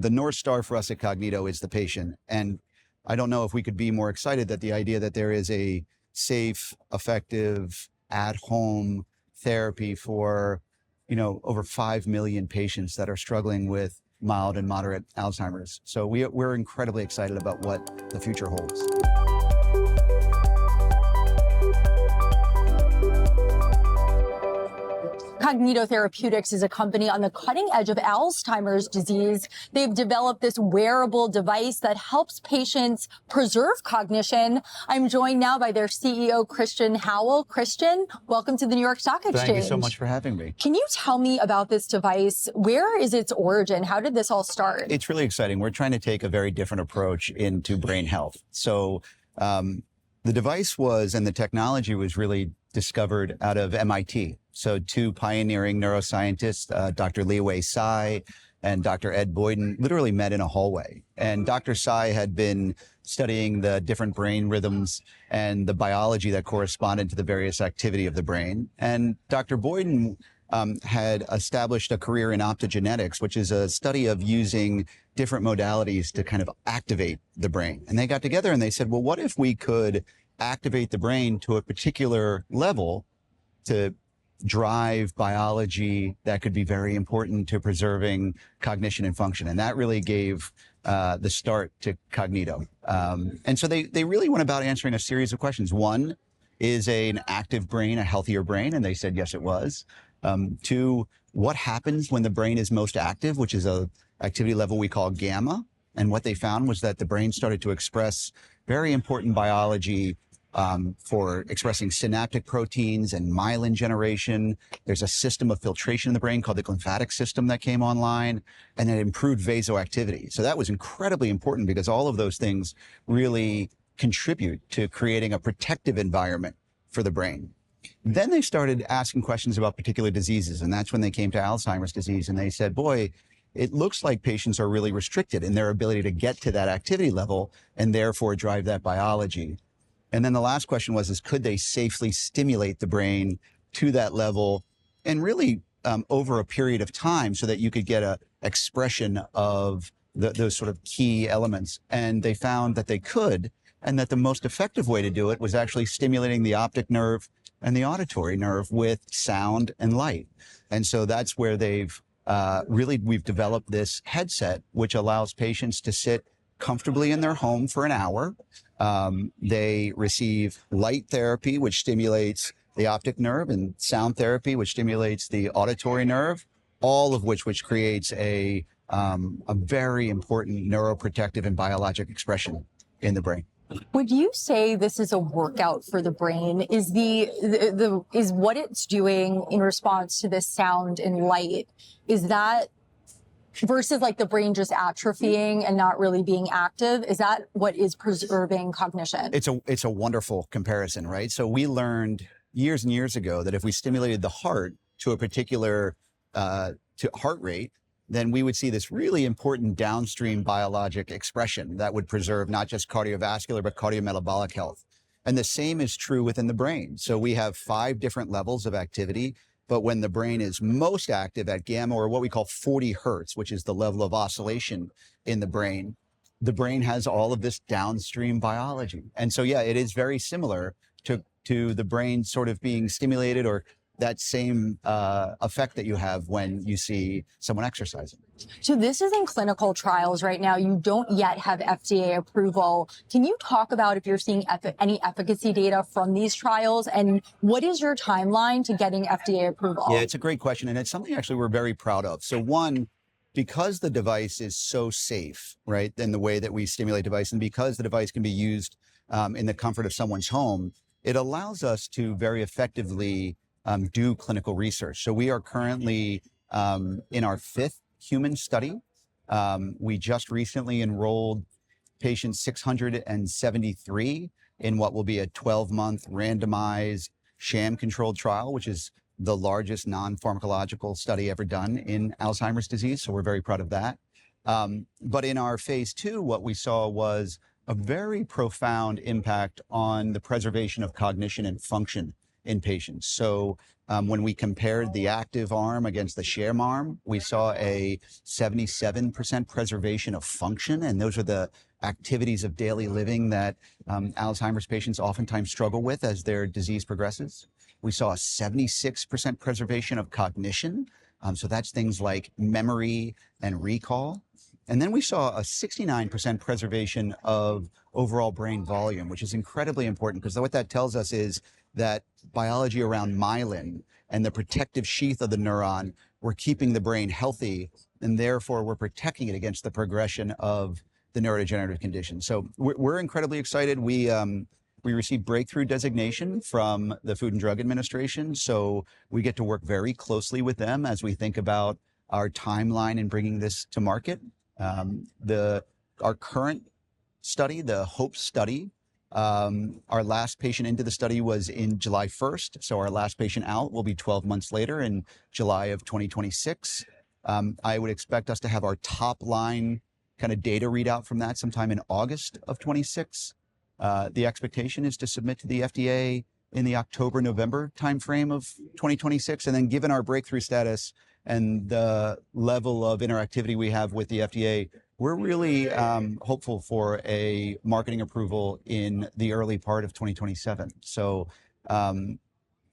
the North Star for us at Cognito is the patient. And I don't know if we could be more excited that the idea that there is a safe, effective, at-home therapy for, over 5 million patients that are struggling with mild and moderate Alzheimer's. So we're incredibly excited about what the future holds. Cognito Therapeutics is a company on the cutting edge of Alzheimer's disease. They've developed this wearable device that helps patients preserve cognition. I'm joined now by their CEO, Christian Howell. Christian, welcome to the New York Stock Exchange. Thank you so much for having me. Can you tell me about this device? Where is its origin? How did this all start? It's really exciting. We're trying to take a very different approach into brain health. So the device and the technology was really discovered out of MIT. So two pioneering neuroscientists, Dr. Liwei Tsai and Dr. Ed Boyden, literally met in a hallway. And Dr. Tsai had been studying the different brain rhythms and the biology that corresponded to the various activity of the brain. And Dr. Boyden had established a career in optogenetics, which is a study of using different modalities to kind of activate the brain. And they got together and they said, well, what if we could activate the brain to a particular level to drive biology that could be very important to preserving cognition and function. And that really gave the start to Cognito. And so they really went about answering a series of questions. One, is an active brain a healthier brain? And they said, yes, it was. Two, what happens when the brain is most active, which is a activity level we call gamma? And what they found was that the brain started to express very important biology for expressing synaptic proteins and myelin generation. There's a system of filtration in the brain called the glymphatic system that came online, and it improved vasoactivity. So that was incredibly important because all of those things really contribute to creating a protective environment for the brain. Then they started asking questions about particular diseases, and that's when they came to Alzheimer's disease, and they said, boy, it looks like patients are really restricted in their ability to get to that activity level and therefore drive that biology. And then the last question was, could they safely stimulate the brain to that level and really over a period of time so that you could get a expression of those sort of key elements? And they found that they could, and that the most effective way to do it was actually stimulating the optic nerve and the auditory nerve with sound and light. And so that's where we've developed this headset, which allows patients to sit comfortably in their home for an hour. They receive light therapy, which stimulates the optic nerve, and sound therapy, which stimulates the auditory nerve, all of which creates a very important neuroprotective and biologic expression in the brain. Would you say this is a workout for the brain? Is is what it's doing in response to this sound and light, is that versus like the brain just atrophying and not really being active? Is that what is preserving cognition? It's a wonderful comparison, right? So we learned years and years ago that if we stimulated the heart to a particular heart rate, then we would see this really important downstream biologic expression that would preserve not just cardiovascular, but cardiometabolic health. And the same is true within the brain. So we have 5 different levels of activity. But when the brain is most active at gamma, or what we call 40 hertz, which is the level of oscillation in the brain has all of this downstream biology. And so, yeah, it is very similar to the brain sort of being stimulated, or that same effect that you have when you see someone exercising. So this is in clinical trials right now. You don't yet have FDA approval. Can you talk about if you're seeing any efficacy data from these trials, and what is your timeline to getting FDA approval? Yeah, it's a great question, and it's something actually we're very proud of. So one, because the device is so safe, right, in the way that we stimulate device, and because the device can be used in the comfort of someone's home, it allows us to very effectively do clinical research. So we are currently in our 5th human study. We just recently enrolled patient 673 in what will be a 12-month randomized sham-controlled trial, which is the largest non-pharmacological study ever done in Alzheimer's disease. So we're very proud of that. But in our phase 2, what we saw was a very profound impact on the preservation of cognition and function in patients. So when we compared the active arm against the sham arm, we saw a 77% preservation of function. And those are the activities of daily living that Alzheimer's patients oftentimes struggle with as their disease progresses. We saw a 76% preservation of cognition. So that's things like memory and recall. And then we saw a 69% preservation of overall brain volume, which is incredibly important because what that tells us is that biology around myelin and the protective sheath of the neuron, we're keeping the brain healthy, and therefore we're protecting it against the progression of the neurodegenerative condition. So we're incredibly excited. We received breakthrough designation from the Food and Drug Administration, so we get to work very closely with them as we think about our timeline in bringing this to market. Our current study, the HOPE study, our last patient into the study was in July 1st. So our last patient out will be 12 months later in July of 2026. I would expect us to have our top line kind of data readout from that sometime in August of 26. The expectation is to submit to the FDA in the October-November timeframe of 2026. And then given our breakthrough status and the level of interactivity we have with the FDA, we're really hopeful for a marketing approval in the early part of 2027. So, and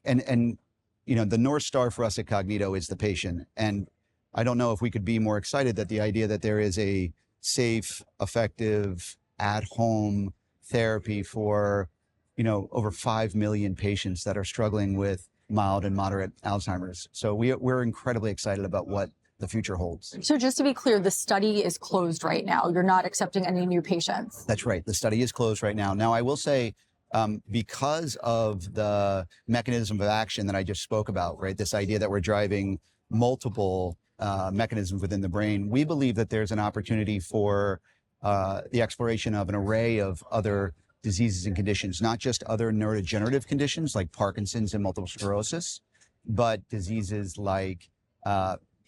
you know, the North Star for us at Cognito is the patient. And I don't know if we could be more excited that the idea that there is a safe, effective, at-home therapy for, you know, over 5 million patients that are struggling with mild and moderate Alzheimer's. So we're incredibly excited about what the future holds. So just to be clear, the study is closed right now. You're not accepting any new patients. That's right. The study is closed right now. Now, I will say, because of the mechanism of action that I just spoke about, right, this idea that we're driving multiple mechanisms within the brain, we believe that there's an opportunity for the exploration of an array of other diseases and conditions, not just other neurodegenerative conditions like Parkinson's and multiple sclerosis, but diseases like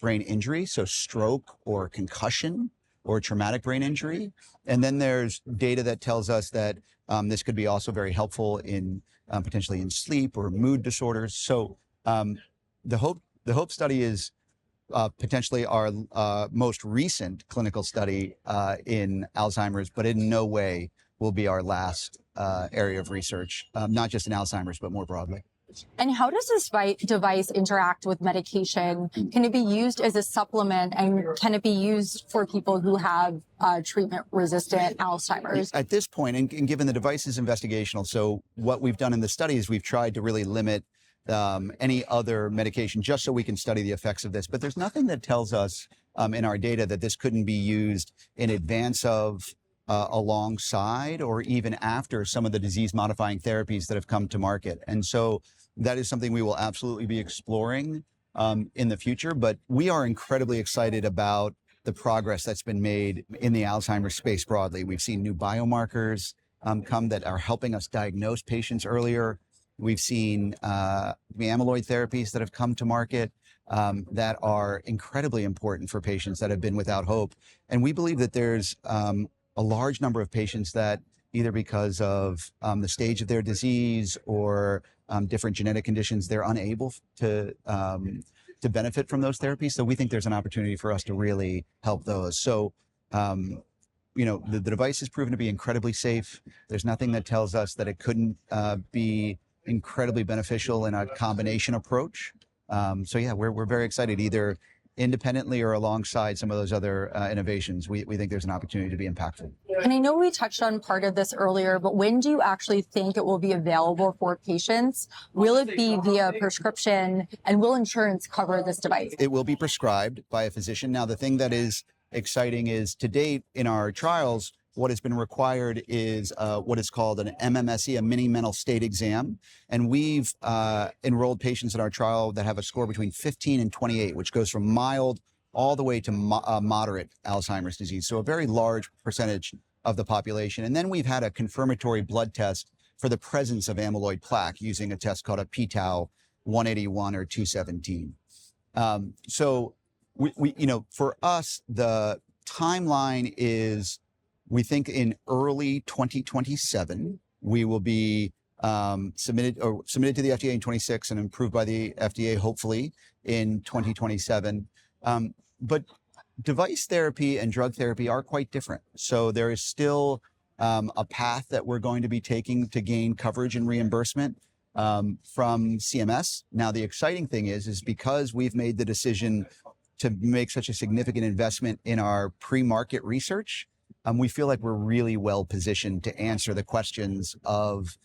brain injury, so stroke or concussion or traumatic brain injury. And then there's data that tells us that this could be also very helpful in potentially in sleep or mood disorders. So the HOPE study is potentially our most recent clinical study in Alzheimer's, but in no way will be our last area of research, not just in Alzheimer's, but more broadly. And how does this device interact with medication? Can it be used as a supplement, and can it be used for people who have treatment-resistant Alzheimer's? At this point, and given the device is investigational, so what we've done in the study is we've tried to really limit any other medication just so we can study the effects of this. But there's nothing that tells us in our data that this couldn't be used in advance of, alongside, or even after some of the disease-modifying therapies that have come to market. And so that is something we will absolutely be exploring in the future. But we are incredibly excited about the progress that's been made in the Alzheimer's space broadly. We've seen new biomarkers come that are helping us diagnose patients earlier. We've seen the amyloid therapies that have come to market that are incredibly important for patients that have been without hope. And we believe that there's a large number of patients that either because of the stage of their disease or different genetic conditions, they're unable to benefit from those therapies. So we think there's an opportunity for us to really help those. So, you know, the device has proven to be incredibly safe. There's nothing that tells us that it couldn't be incredibly beneficial in a combination approach. So yeah, we're very excited, either independently or alongside some of those other innovations. We think there's an opportunity to be impactful. And I know we touched on part of this earlier, but when do you actually think it will be available for patients? Will it be via prescription, and will insurance cover this device? It will be prescribed by a physician. Now, the thing that is exciting is, to date in our trials, what has been required is what is called an MMSE, a mini mental state exam. And we've enrolled patients in our trial that have a score between 15 and 28, which goes from mild all the way to moderate Alzheimer's disease. So a very large percentage of the population. And then we've had a confirmatory blood test for the presence of amyloid plaque using a test called a p-tau 181 or 217. So we, you know, for us, the timeline is, we think in early 2027, we will be submitted to the FDA in 26 and approved by the FDA, hopefully in 2027. But device therapy and drug therapy are quite different. So there is still a path that we're going to be taking to gain coverage and reimbursement from CMS. Now, the exciting thing is because we've made the decision to make such a significant investment in our pre-market research, we feel like we're really well positioned to answer the questions of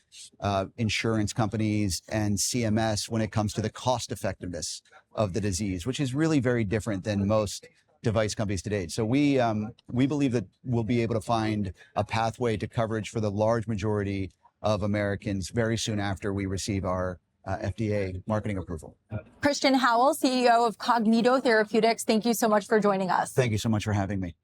insurance companies and CMS when it comes to the cost effectiveness of the disease, which is really very different than most device companies today. So we believe that we'll be able to find a pathway to coverage for the large majority of Americans very soon after we receive our FDA marketing approval. Christian Howell, CEO of Cognito Therapeutics, thank you so much for joining us. Thank you so much for having me.